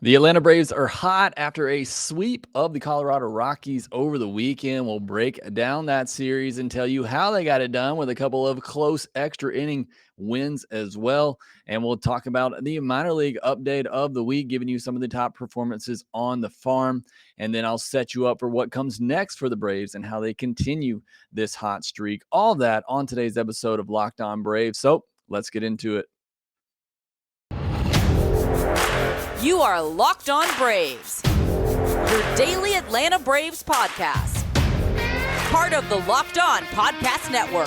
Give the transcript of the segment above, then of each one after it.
The Atlanta Braves are hot after a sweep of the Colorado Rockies over the weekend. We'll break down that series and tell you how they got it done with a couple of close extra inning wins as well. And we'll talk about the minor league update of the week, giving you some of the top performances on the farm. And then I'll set you up for what comes next for the Braves and how they continue this hot streak. All that on today's episode of Lockedon Braves. So let's get into it. You are Locked On Braves, your daily Atlanta Braves podcast. Part of the Locked On Podcast Network,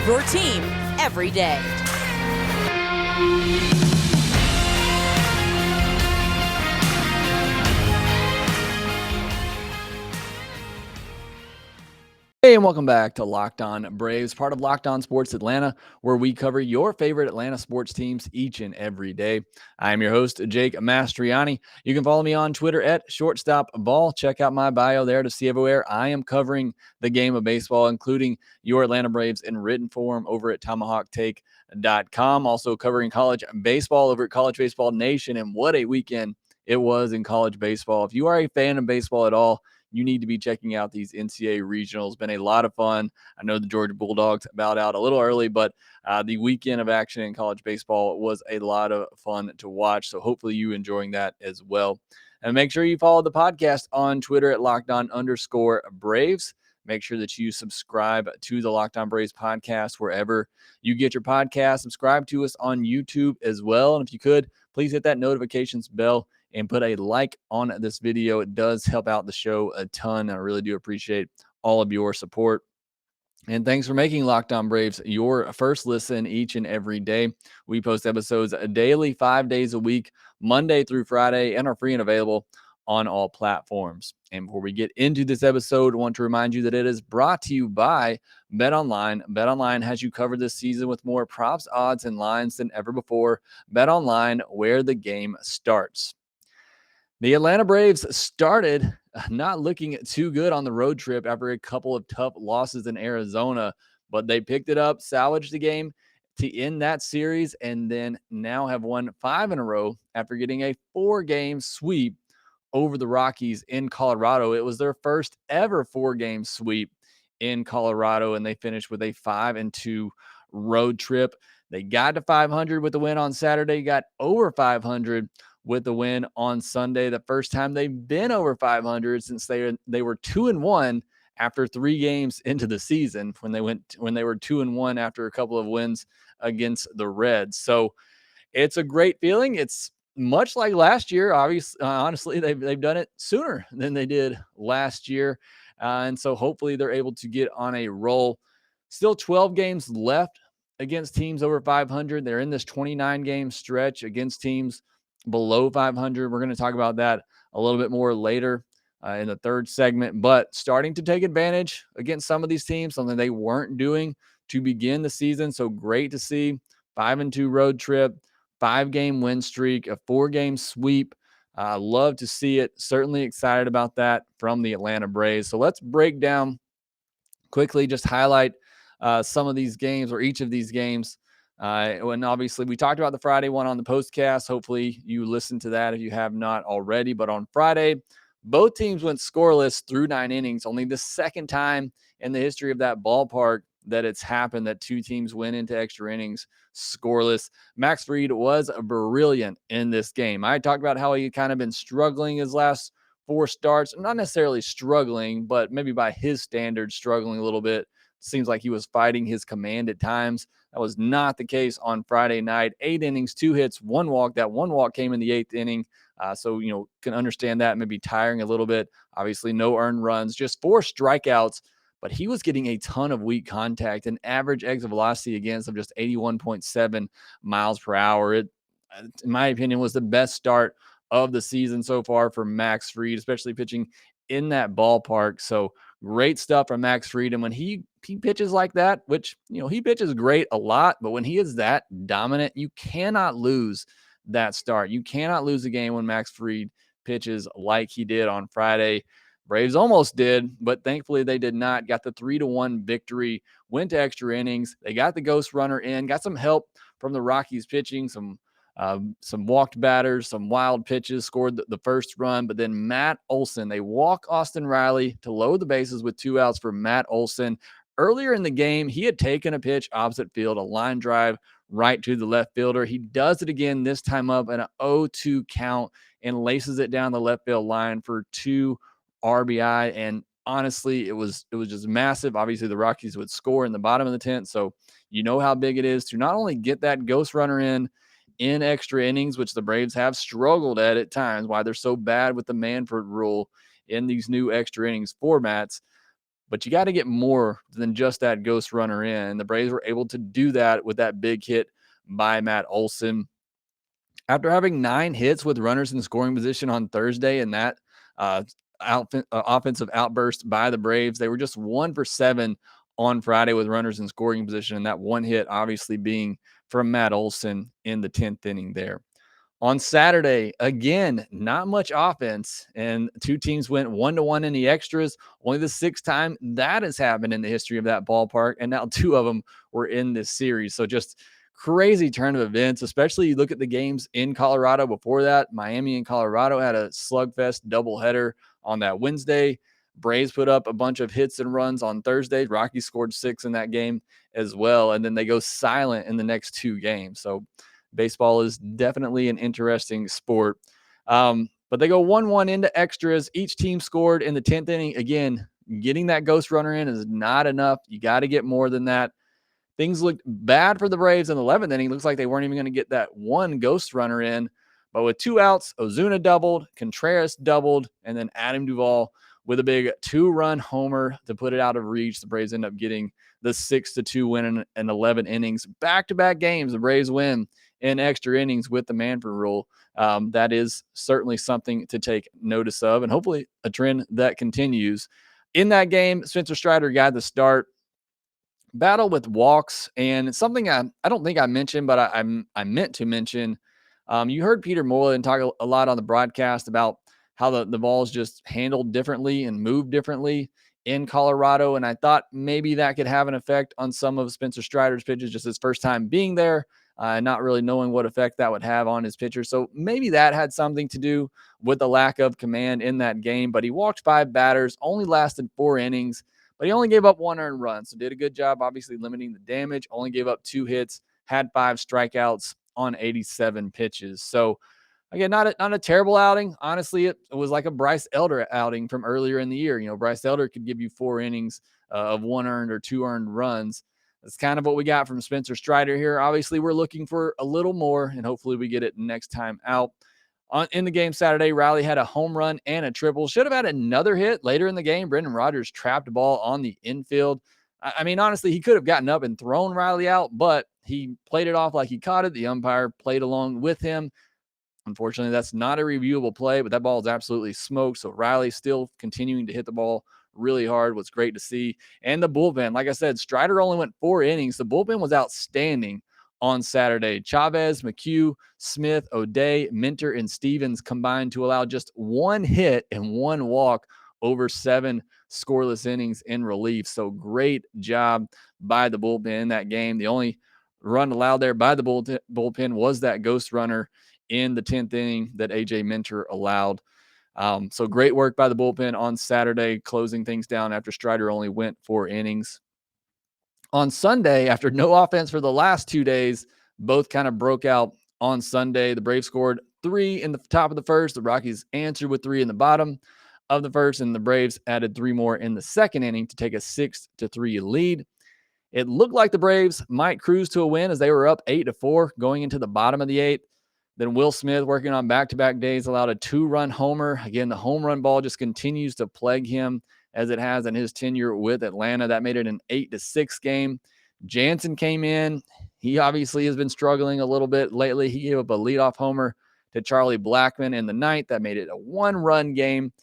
your team every day. Hey, and welcome back to Locked On Braves, part of Locked On Sports Atlanta, where we cover your favorite Atlanta sports teams each and every day. I am your host, Jake Mastroianni. You can follow me on Twitter at shortstopball. Check out my bio there to see everywhere I am covering the game of baseball, including your Atlanta Braves in written form over at tomahawktake.com. Also covering college baseball over at College Baseball Nation, and what a weekend it was in college baseball. If you are a fan of baseball at all, you need to be checking out these NCAA regionals. Been a lot of fun. I know the Georgia Bulldogs bowed out a little early, but the weekend of action in college baseball was a lot of fun to watch. So hopefully you enjoying that as well. And make sure you follow the podcast on Twitter at LockedOn_Braves. Make sure that you subscribe to the Locked On Braves podcast wherever you get your podcast. Subscribe to us on YouTube as well. And if you could, please hit that notifications bell and put a like on this video. It does help out the show a ton. I really do appreciate all of your support. And thanks for making Locked On Braves your first listen each and every day. We post episodes daily, 5 days a week, Monday through Friday, and are free and available on all platforms. And before we get into this episode, I want to remind you that it is brought to you by BetOnline. BetOnline has you covered this season with more props, odds, and lines than ever before. BetOnline, where the game starts. The Atlanta Braves started not looking too good on the road trip after a couple of tough losses in Arizona, but they picked it up, salvaged the game to end that series, and then now have won 5 in a row after getting a 4-game sweep over the Rockies in Colorado. It was their first ever 4-game sweep in Colorado, and they finished with a 5-2 road trip. They got to 500 with the win on Saturday, got over 500 with the win on Sunday. The first time they've been over 500 since they were 2-1 after 3 games into the season, when they were 2-1 after a couple of wins against the Reds. So it's a great feeling. It's much like last year. Obviously, honestly, they've done it sooner than they did last year, and so hopefully they're able to get on a roll. Still 12 games left against teams over 500. They're in this 29-game stretch against teams below 500. We're going to talk about that a little bit more later in the third segment, but starting to take advantage against some of these teams, something they weren't doing to begin the season. So great to see. 5-2 road trip, 5-game win streak, a 4-game sweep. Love to see it. Certainly excited about that from the Atlanta Braves. So let's break down quickly, just highlight some of these games, or each of these games. And obviously we talked about the Friday one on the postcast. Hopefully you listened to that if you have not already. But on Friday, both teams went scoreless through 9 innings. Only the second time in the history of that ballpark that it's happened that 2 teams went into extra innings scoreless. Max Fried was brilliant in this game. I talked about how he kind of been struggling his last 4 starts. Not necessarily struggling, but maybe by his standards, struggling a little bit. Seems like he was fighting his command at times. That was not the case on Friday night. 8 innings, 2 hits, 1 walk. That 1 walk came in the 8th inning. So, can understand that maybe tiring a little bit. Obviously, no earned runs, just 4 strikeouts, but he was getting a ton of weak contact, an average exit velocity against of just 81.7 miles per hour. It, in my opinion, was the best start of the season so far for Max Fried, especially pitching in that ballpark. So great stuff from Max Fried. And when he pitches like that, which, he pitches great a lot, but when he is that dominant, you cannot lose that start. You cannot lose a game when Max Fried pitches like he did on Friday. Braves almost did, but thankfully they did not. Got the 3-1 victory, went to extra innings. They got the ghost runner in, got some help from the Rockies pitching, some Some walked batters, some wild pitches, scored the first run, but then Matt Olson, they walk Austin Riley to load the bases with 2 outs for Matt Olson. Earlier in the game, he had taken a pitch opposite field, a line drive right to the left fielder. He does it again, this time up an 0-2 count and laces it down the left field line for 2 RBI. And honestly, it was just massive. Obviously, the Rockies would score in the bottom of the 10th, so you know how big it is to not only get that ghost runner in extra innings, which the Braves have struggled at times, why they're so bad with the Manfred rule in these new extra innings formats. But you got to get more than just that ghost runner in. The Braves were able to do that with that big hit by Matt Olson. After having 9 hits with runners in scoring position on Thursday and that uh, offensive outburst by the Braves, they were just 1 for 7 on Friday with runners in scoring position. And that one hit obviously being from Matt Olson in the 10th inning there. On Saturday, again, not much offense, and 2 teams went 1-1 in the extras. Only the 6th time that has happened in the history of that ballpark, and now 2 of them were in this series. So just crazy turn of events, especially you look at the games in Colorado before that. Miami and Colorado had a slugfest doubleheader on that Wednesday. Braves put up a bunch of hits and runs on Thursday. Rockies scored 6 in that game as well, and then they go silent in the next 2 games. So baseball is definitely an interesting sport. But they go 1-1 into extras. Each team scored in the 10th inning. Again, getting that ghost runner in is not enough. You got to get more than that. Things looked bad for the Braves in the 11th inning. Looks like they weren't even going to get that one ghost runner in. But with 2 outs, Ozuna doubled, Contreras doubled, and then Adam Duvall with a big 2-run homer to put it out of reach. The Braves end up getting the 6-2 win in 11 innings. Back-to-back games, the Braves win in extra innings with the Manfred rule. That is certainly something to take notice of, and hopefully a trend that continues. In that game, Spencer Strider got the start. Battle with walks, and something I don't think I mentioned, but I meant to mention. You heard Peter Moylan talk a lot on the broadcast about how the ball's just handled differently and moved differently in Colorado, and I thought maybe that could have an effect on some of Spencer Strider's pitches, just his first time being there, not really knowing what effect that would have on his pitcher. So maybe that had something to do with the lack of command in that game. But he walked 5 batters, only lasted 4 innings. But he only gave up 1 earned run, so did a good job, obviously limiting the damage. Only gave up 2 hits, had 5 strikeouts on 87 pitches. So again, not a terrible outing. Honestly, it was like a Bryce Elder outing from earlier in the year. You know, Bryce Elder could give you 4 innings of 1 earned or 2 earned runs. That's kind of what we got from Spencer Strider here. Obviously, we're looking for a little more, and hopefully we get it next time out. In the game Saturday, Riley had a home run and a triple. Should have had another hit later in the game. Brendan Rodgers trapped a ball on the infield. I mean, honestly, he could have gotten up and thrown Riley out, but he played it off like he caught it. The umpire played along with him. Unfortunately, that's not a reviewable play, but that ball is absolutely smoked. So Riley still continuing to hit the ball really hard. Was great to see. And the bullpen, like I said, Strider only went 4 innings. The bullpen was outstanding on Saturday. Chavez, McHugh, Smith, O'Day, Minter, and Stevens combined to allow just 1 hit and 1 walk over 7 scoreless innings in relief. So great job by the bullpen in that game. The only run allowed there by the bullpen was that ghost runner in the 10th inning that AJ Minter allowed. So great work by the bullpen on Saturday, closing things down after Strider only went 4 innings. On Sunday, after no offense for the last 2 days, both kind of broke out on Sunday. The Braves scored 3 in the top of the first. The Rockies answered with 3 in the bottom of the first, and the Braves added 3 more in the second inning to take a 6-3 lead. It looked like the Braves might cruise to a win as they were up 8-4 going into the bottom of the 8th. Then Will Smith, working on back-to-back days, allowed a 2-run homer. Again, the home run ball just continues to plague him as it has in his tenure with Atlanta. That made it an 8-6 game. Jansen came in. He obviously has been struggling a little bit lately. He gave up a leadoff homer to Charlie Blackmon in the 9th. That made it a 1-run game.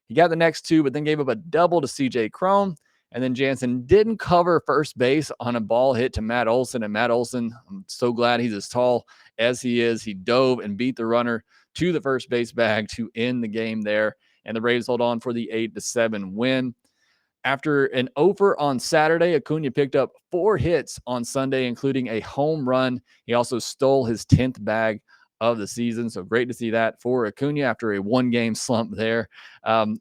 He got the next 2, but then gave up a double to C.J. Cron. And then Jansen didn't cover first base on a ball hit to Matt Olson. And Matt Olson, I'm so glad he's as tall as he is. He dove and beat the runner to the first base bag to end the game there. And the Braves hold on for the 8-7 win. After an over on Saturday, Acuna picked up 4 hits on Sunday, including a home run. He also stole his 10th bag of the season. So great to see that for Acuna after a one-game slump there.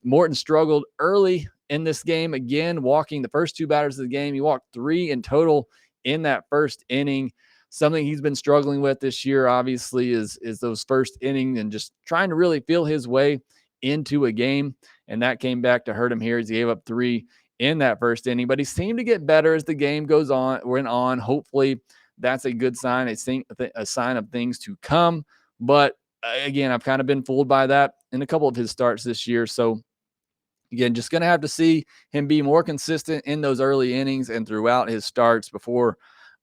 Morton struggled early in this game again, walking the first two batters of the game. He walked 3 in total in that first inning. Something he's been struggling with this year, obviously, is those first innings and just trying to really feel his way into a game. And that came back to hurt him here as he gave up 3 in that first inning. But he seemed to get better as the game went on. Hopefully, that's a good sign, a sign of things to come. But again, I've kind of been fooled by that in a couple of his starts this year. So again, just going to have to see him be more consistent in those early innings and throughout his starts before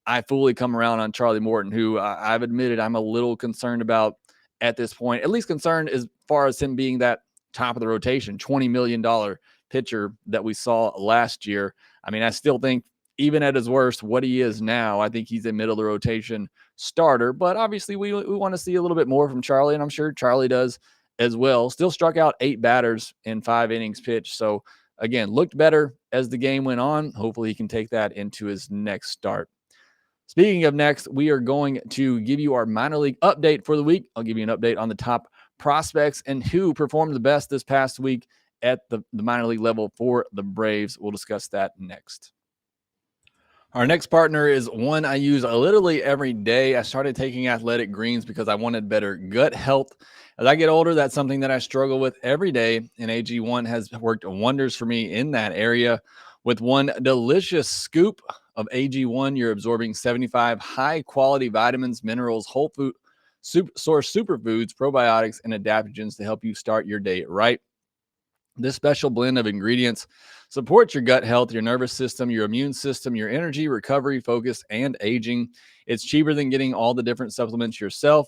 I fully come around on Charlie Morton, who I've admitted I'm a little concerned about at this point, at least concerned as far as him being that top of the rotation, $20 million pitcher that we saw last year. I mean, I still think even at his worst, what he is now, I think he's a middle of the rotation starter. But obviously, we want to see a little bit more from Charlie, and I'm sure Charlie does as well. Still struck out 8 batters in 5 innings pitched. So again, looked better as the game went on. Hopefully he can take that into his next start. Speaking of next, we are going to give you our minor league update for the week. I'll give you an update on the top prospects and who performed the best this past week at the minor league level for the Braves. We'll discuss that next. Our next partner is one I use literally every day. I started taking Athletic Greens because I wanted better gut health. As I get older, that's something that I struggle with every day, and AG1 has worked wonders for me in that area. With one delicious scoop of AG1, you're absorbing 75 high-quality vitamins, minerals, whole food, source superfoods, probiotics, and adaptogens to help you start your day right. This special blend of ingredients supports your gut health, your nervous system, your immune system, your energy, recovery, focus, and aging. It's cheaper than getting all the different supplements yourself.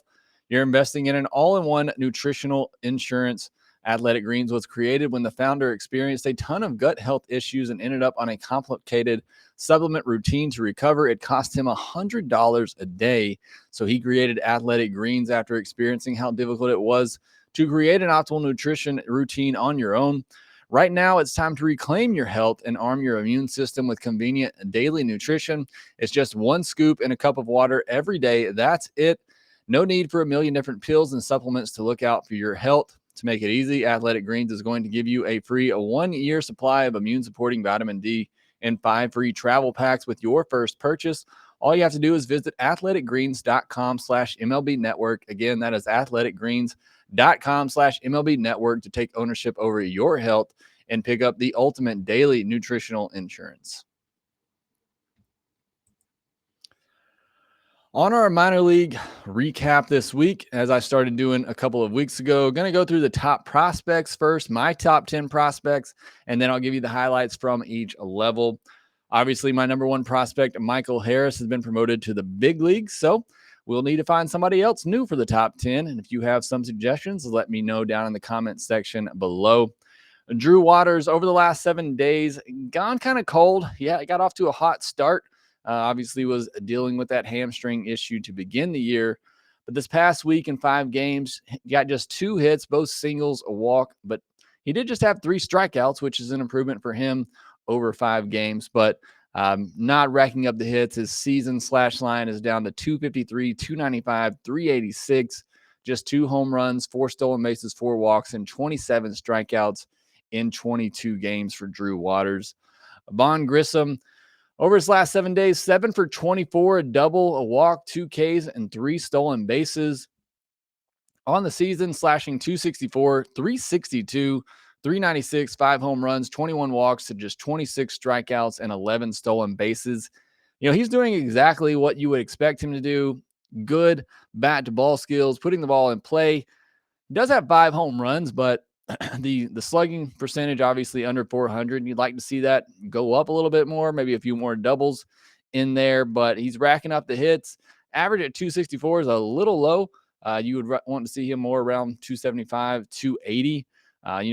You're investing in an all-in-one nutritional insurance. Athletic Greens was created when the founder experienced a ton of gut health issues and ended up on a complicated supplement routine to recover. It cost him $100 a day. So he created Athletic Greens after experiencing how difficult it was to create an optimal nutrition routine on your own. Right now, it's time to reclaim your health and arm your immune system with convenient daily nutrition. It's just one scoop in a cup of water every day. That's it. No need for a million different pills and supplements to look out for your health. To make it easy, Athletic Greens is going to give you a free 1-year supply of immune-supporting vitamin D and 5 free travel packs with your first purchase. All you have to do is visit athleticgreens.com/MLB network. Again, that is athleticgreens.com/MLB network to take ownership over your health and pick up the ultimate daily nutritional insurance. On our minor league recap this week, as I started doing a couple of weeks ago, going to go through the top prospects first, my top 10 prospects, and then I'll give you the highlights from each level. Obviously, my number 1 prospect, Michael Harris, has been promoted to the big leagues, so we'll need to find somebody else new for the top 10. And if you have some suggestions, let me know down in the comment section below. Drew Waters, over the last 7 days, gone kind of cold. Yeah, it got off to a hot start. Obviously was dealing with that hamstring issue to begin the year. But this past week in 5 games, he got just 2 hits, both singles, a walk. But he did just have 3 strikeouts, which is an improvement for him over 5 games. But not racking up the hits. His season/line is down to 253, 295, 386. Just 2 home runs, 4 stolen bases, 4 walks, and 27 strikeouts in 22 games for Drew Waters. Vaughn Grissom, over his last 7 days, 7 for 24, a double, a walk, 2 Ks, and 3 stolen bases. On the season, slashing 264, 362, 396, 5 home runs, 21 walks to just 26 strikeouts and 11 stolen bases. You know, he's doing exactly what you would expect him to do. Good bat to ball skills, putting the ball in play. He does have 5 home runs, but the slugging percentage obviously under 400. You'd like to see that go up a little bit more, maybe a few more doubles in there, but he's racking up the hits. Average at 264 is a little low. You would want to see him more around 275, 280.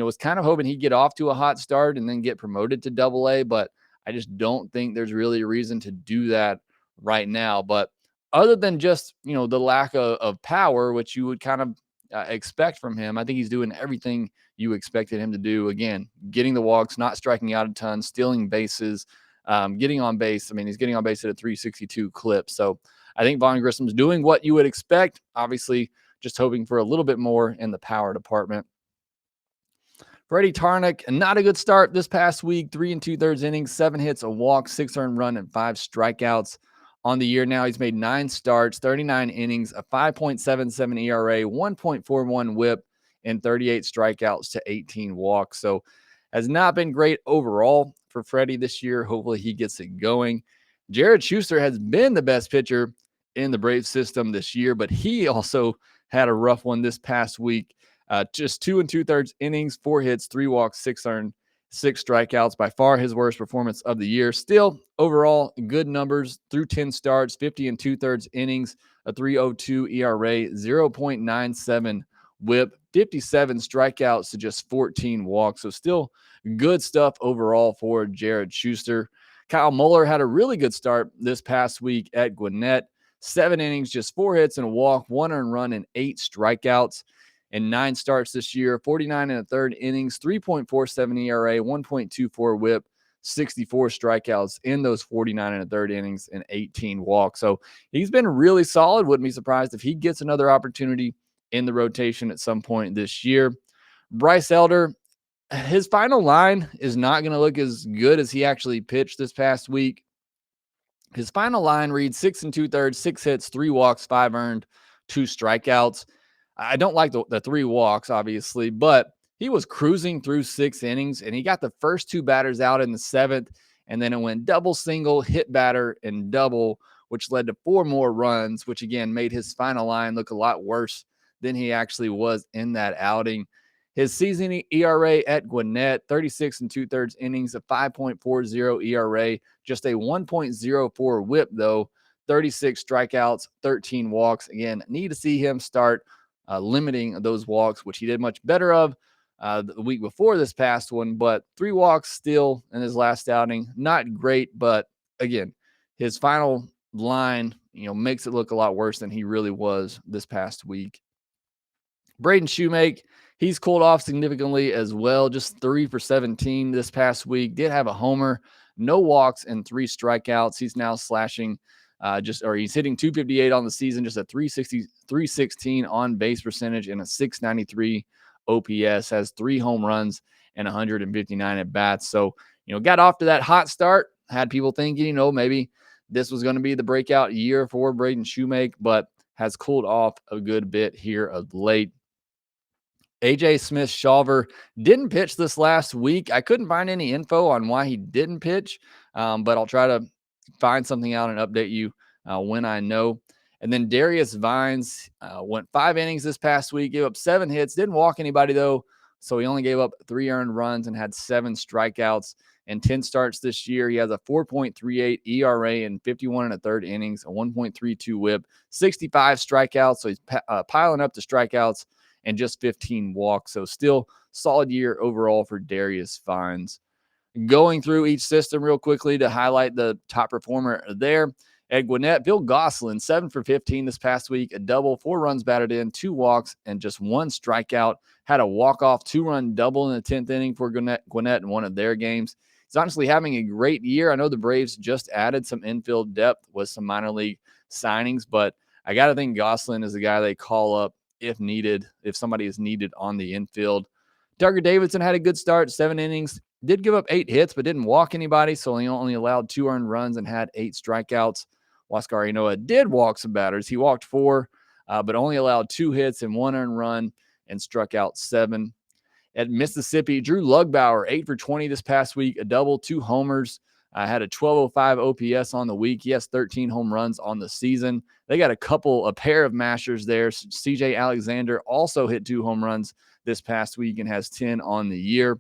Was kind of hoping he'd get off to a hot start and then get promoted to Double-A, but I just don't think there's really a reason to do that right now. But other than just, the lack of power, which you would kind of expect from him, I think he's doing everything you expected him to do. Again, getting the walks, not striking out a ton, stealing bases, getting on base. I mean, he's getting on base at a 362 clip. So I think Vaughn Grissom's doing what you would expect. Obviously, just hoping for a little bit more in the power department. Freddie Tarnick, not a good start this past week. 3 2/3 innings, 7 hits, a walk, 6 earned run, and 5 strikeouts. On the year now, he's made 9 starts, 39 innings, a 5.77 ERA, 1.41 WHIP, and 38 strikeouts to 18 walks. So has not been great overall for Freddie this year. Hopefully he gets it going. Jared Schuster has been the best pitcher in the Braves system this year, but he also had a rough one this past week. Just 2 2/3 innings, 4 hits, 3 walks, 6 earned, 6 strikeouts. By far his worst performance of the year. Still, overall, good numbers through 10 starts, 50 2/3 innings, a 3.02 ERA, 0.97 WHIP, 57 strikeouts to just 14 walks. So still good stuff overall for Jared Schuster. Kyle Muller had a really good start this past week at Gwinnett. 7 innings, just 4 hits and a walk, 1 earned run, and 8 strikeouts. In 9 starts this year, 49 1/3 innings, 3.47 ERA, 1.24 WHIP, 64 strikeouts in those 49 1/3 innings, and 18 walks. So he's been really solid. Wouldn't be surprised if he gets another opportunity in the rotation at some point this year. Bryce Elder, his final line is not going to look as good as he actually pitched this past week. His final line reads 6 2/3, 6 hits, 3 walks, 5 earned, 2 strikeouts. I don't like the 3 walks, obviously, but he was cruising through 6 innings, and he got the first 2 batters out in the 7th, and then it went double, single, hit batter, and double, which led to 4 more runs, which again made his final line look a lot worse than he actually was in that outing. His season ERA at Gwinnett, 36 2/3 innings, a 5.40 ERA, just a 1.04 WHIP, though, 36 strikeouts, 13 walks. Again, need to see him start limiting those walks, which he did much better of the week before this past one, but 3 walks still in his last outing. Not great, but again, his final line, makes it look a lot worse than he really was this past week. Braden Shoemake, he's cooled off significantly as well. Just 3 for 17 this past week. Did have a homer, no walks, and 3 strikeouts. He's now slashing he's hitting 258 on the season, just a 316 on base percentage and a 693 OPS. Has 3 home runs and 159 at bats. So, got off to that hot start. Had people thinking, maybe this was going to be the breakout year for Braden Shoemake, but has cooled off a good bit here of late. AJ Smith-Shawver didn't pitch this last week. I couldn't find any info on why he didn't pitch, but I'll try to find something out and update you when I know. And then Darius Vines went 5 innings this past week, gave up 7 hits, didn't walk anybody though, so he only gave up 3 earned runs and had 7 strikeouts. In 10 starts this year, he has a 4.38 ERA in 51 1/3 innings, a 1.32 WHIP, 65 strikeouts, so he's piling up the strikeouts, and just 15 walks. So still solid year overall for Darius Vines. Going through each system real quickly to highlight the top performer there. At Gwinnett, Bill Gosselin, 7 for 15 this past week, a double, 4 runs batted in, 2 walks, and just 1 strikeout. Had a walk-off 2-run double in the 10th inning for Gwinnett in one of their games. He's honestly having a great year. I know the Braves just added some infield depth with some minor league signings, but I got to think Gosselin is the guy they call up if needed, if somebody is needed on the infield. Tucker Davidson had a good start, 7 innings, did give up 8 hits, but didn't walk anybody, so he only allowed 2 earned runs and had 8 strikeouts. Huascar Ynoa did walk some batters. He walked 4, but only allowed 2 hits and 1 earned run and struck out 7. At Mississippi, Drew Lugbauer, 8 for 20 this past week, a double, 2 homers, had a 1205 OPS on the week. He has 13 home runs on the season. They got a pair of mashers there. CJ Alexander also hit 2 home runs this past week and has 10 on the year.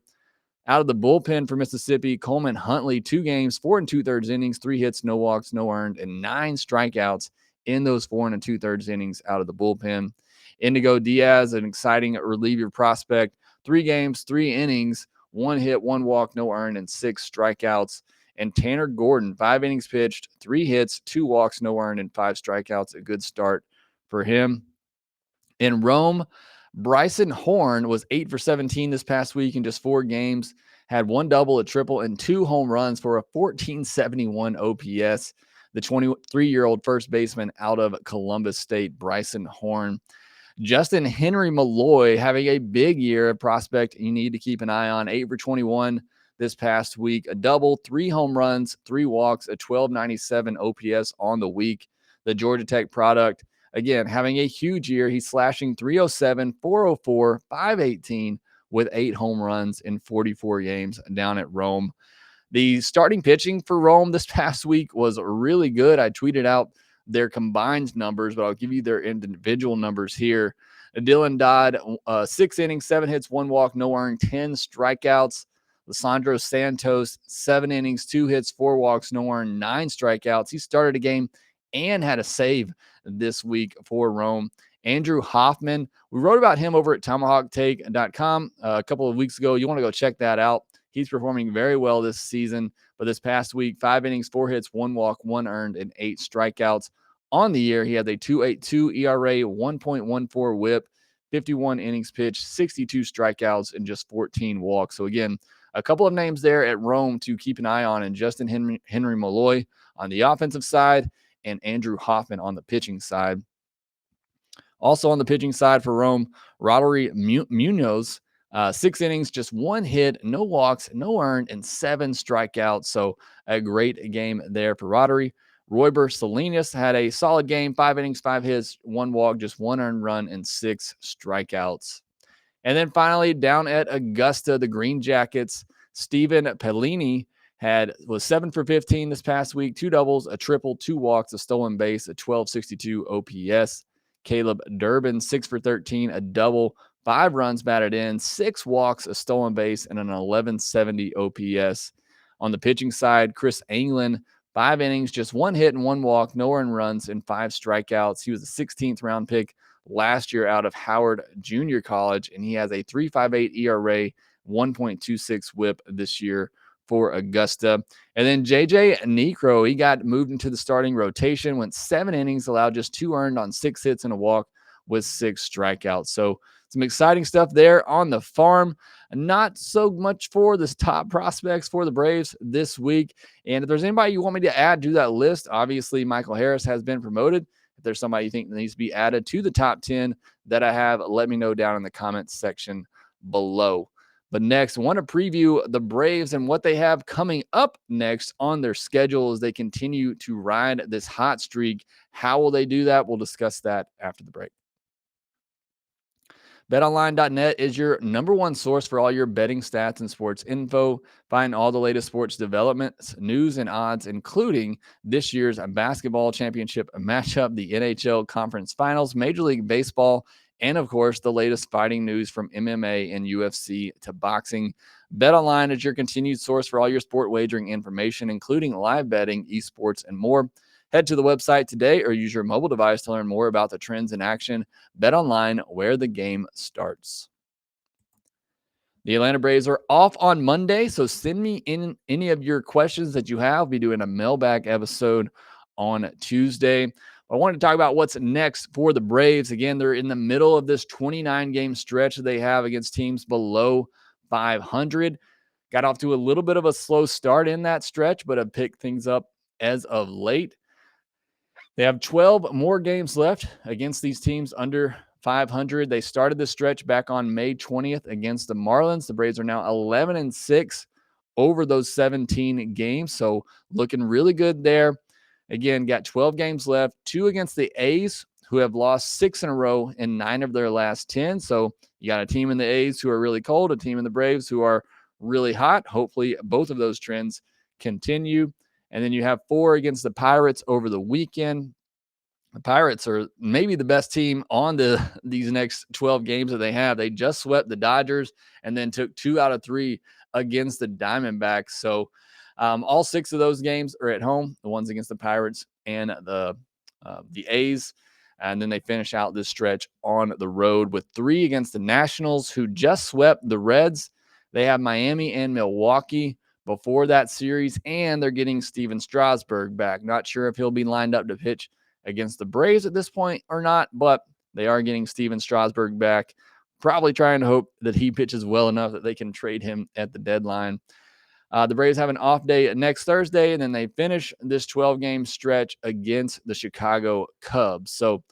Out of the bullpen for Mississippi, Coleman Huntley, 2 games, 4 2/3 innings, 3 hits, no walks, no earned, and 9 strikeouts in those 4 2/3 innings out of the bullpen. Indigo Diaz, an exciting reliever prospect, 3 games, 3 innings, 1 hit, 1 walk, no earned, and 6 strikeouts. And Tanner Gordon, 5 innings pitched, 3 hits, 2 walks, no earned, and 5 strikeouts. A good start for him. In Rome, Bryson Horn was 8 for 17 this past week in just 4 games, had 1 double, a triple, and 2 home runs for a 1471 OPS. The 23-year-old first baseman out of Columbus State, Bryson Horn. Justyn Henry-Malloy having a big year, a prospect you need to keep an eye on. 8 for 21 this past week, a double, 3 home runs, 3 walks, a 1297 OPS on the week. The Georgia Tech product, again, having a huge year. He's slashing 307, 404, 518 with 8 home runs in 44 games down at Rome. The starting pitching for Rome this past week was really good. I tweeted out their combined numbers, but I'll give you their individual numbers here. Dylan Dodd, 6 innings, 7 hits, 1 walk, no earned, 10 strikeouts. Lissandro Santos, 7 innings, 2 hits, 4 walks, no earned, 9 strikeouts. He started a game and had a save this week for Rome. Andrew Hoffman, we wrote about him over at tomahawktake.com a couple of weeks ago. You want to go check that out. He's performing very well this season, but this past week, 5 innings, 4 hits, 1 walk, 1 earned, and 8 strikeouts. On the year, he has a 2.82 ERA, 1.14 whip, 51 innings pitched, 62 strikeouts, and just 14 walks. So again, a couple of names there at Rome to keep an eye on, and Justyn Henry-Malloy on the offensive side and Andrew Hoffman on the pitching side. Also on the pitching side for Rome, Roderick Munoz, 6 innings, just 1 hit, no walks, no earned, and 7 strikeouts. So a great game there for Roderick. Royber Salinas had a solid game, 5 innings, 5 hits, 1 walk, just 1 earned run, and 6 strikeouts. And then finally, down at Augusta, the Green Jackets, Steven Pellini was 7 for 15 this past week, 2 doubles, a triple, 2 walks, a stolen base, a 1262 OPS. Caleb Durbin, 6 for 13, a double, 5 runs batted in, 6 walks, a stolen base, and an 1170 OPS. On the pitching side, Chris Anglin, 5 innings, just 1 hit and 1 walk, no earned runs, and 5 strikeouts. He was a 16th round pick last year out of Howard Junior College, and he has a 3.58 ERA, 1.26 whip this year for Augusta. And then JJ Niekro, he got moved into the starting rotation, went 7 innings, allowed just 2 earned on 6 hits and a walk with 6 strikeouts. So some exciting stuff there on the farm. Not so much for the top prospects for the Braves this week. And if there's anybody you want me to add to that list, obviously Michael Harris has been promoted. If there's somebody you think that needs to be added to the top 10 that I have, let me know down in the comments section below. But next, I want to preview the Braves and what they have coming up next on their schedule as they continue to ride this hot streak. How will they do that? We'll discuss that after the break. BetOnline.net is your number one source for all your betting stats and sports info. Find all the latest sports developments, news, and odds, including this year's basketball championship matchup, the NHL Conference Finals, Major League Baseball, and of course, the latest fighting news from MMA and UFC to boxing. BetOnline is your continued source for all your sport wagering information, including live betting, esports, and more. Head to the website today or use your mobile device to learn more about the trends in action. BetOnline, where the game starts. The Atlanta Braves are off on Monday, so send me in any of your questions that you have. We'll be doing a mailbag episode on Tuesday. I wanted to talk about what's next for the Braves. Again, they're in the middle of this 29-game stretch that they have against teams below 500. Got off to a little bit of a slow start in that stretch, but have picked things up as of late. They have 12 more games left against these teams under 500. They started this stretch back on May 20th against the Marlins. The Braves are now 11-6 over those 17 games, so looking really good there. Again, got 12 games left, 2 against the A's, who have lost 6 in a row in 9 of their last 10. So you got a team in the A's who are really cold, a team in the Braves who are really hot. Hopefully both of those trends continue. And then you have 4 against the Pirates over the weekend. The Pirates are maybe the best team on these next 12 games that they have. They just swept the Dodgers and then took 2 out of 3 against the Diamondbacks. So all 6 of those games are at home, the ones against the Pirates and the A's. And then they finish out this stretch on the road with 3 against the Nationals, who just swept the Reds. They have Miami and Milwaukee before that series, and they're getting Steven Strasburg back. Not sure if he'll be lined up to pitch against the Braves at this point or not, but they are getting Steven Strasburg back. Probably trying to hope that he pitches well enough that they can trade him at the deadline. The Braves have an off day next Thursday, and then they finish this 12-game stretch against the Chicago Cubs. So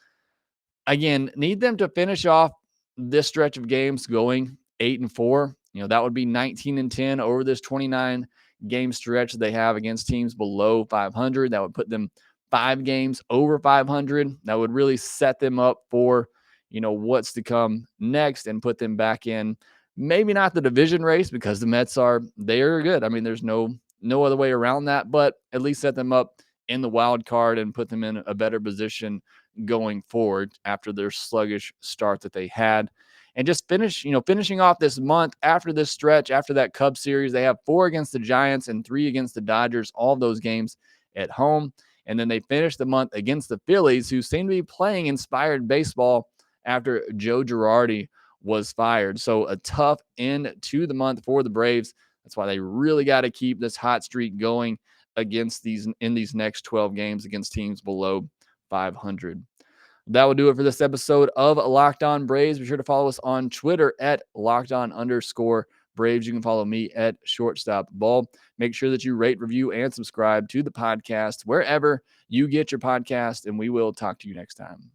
again, need them to finish off this stretch of games going 8-4. That would be 19-10 over this 29 game stretch that they have against teams below 500. That would put them 5 games over 500. That would really set them up for, what's to come next and put them back in, maybe not the division race, because the Mets they are good. I mean, there's no other way around that, but at least set them up in the wild card and put them in a better position going forward after their sluggish start that they had. And just finishing off this month after this stretch, after that Cubs series, they have 4 against the Giants and 3 against the Dodgers, all of those games at home. And then they finish the month against the Phillies, who seem to be playing inspired baseball after Joe Girardi was fired. So a tough end to the month for the Braves. That's why they really got to keep this hot streak going against these next 12 games against teams below 500. That will do it for this episode of Locked On Braves. Be sure to follow us on Twitter at LockedOn_Braves. You can follow me at ShortstopBall. Make sure that you rate, review, and subscribe to the podcast wherever you get your podcast, and we will talk to you next time.